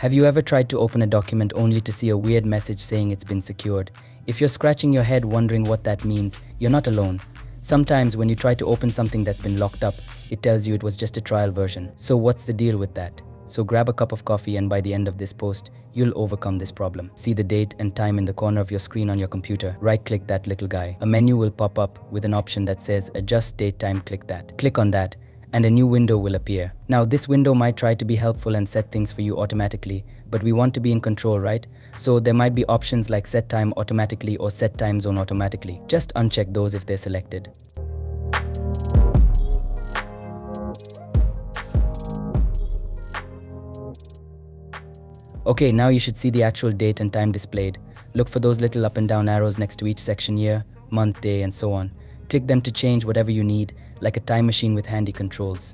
Have you ever tried to open a document only to see a weird message saying it's been secured? If you're scratching your head wondering what that means, you're not alone. Sometimes when you try to open something that's been locked up, it tells you it was just a trial version. So what's the deal with that? So grab a cup of coffee and by the end of this post, you'll overcome this problem. See the date and time in the corner of your screen on your computer. Right-click that little guy. A menu will pop up with an option that says Adjust Date Time. Click that. Click on that and a new window will appear. Now this window might try to be helpful and set things for you automatically, but we want to be in control, right? So there might be options like set time automatically or set time zone automatically. Just uncheck those if they're selected. Okay, now you should see the actual date and time displayed. Look for those little up and down arrows next to each section: year, month, day, and so on. Click them to change whatever you need, like a time machine with handy controls.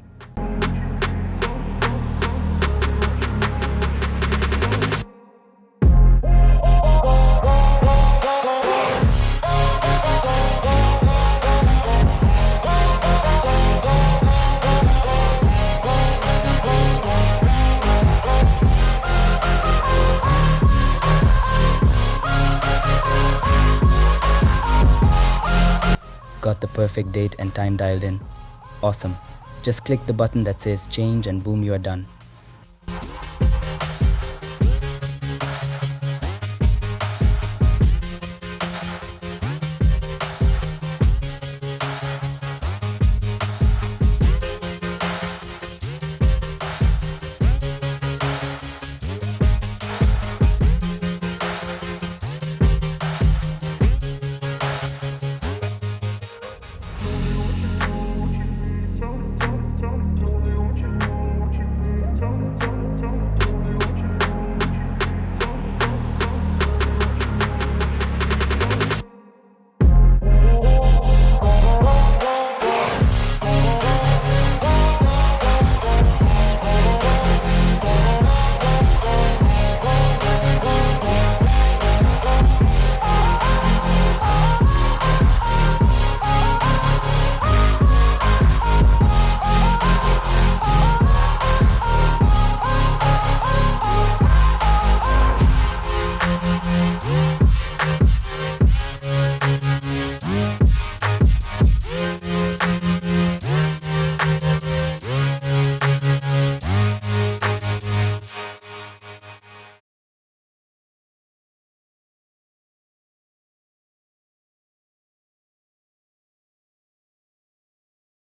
Got the perfect date and time dialed in? Awesome. Just click the button that says change and boom, you are done.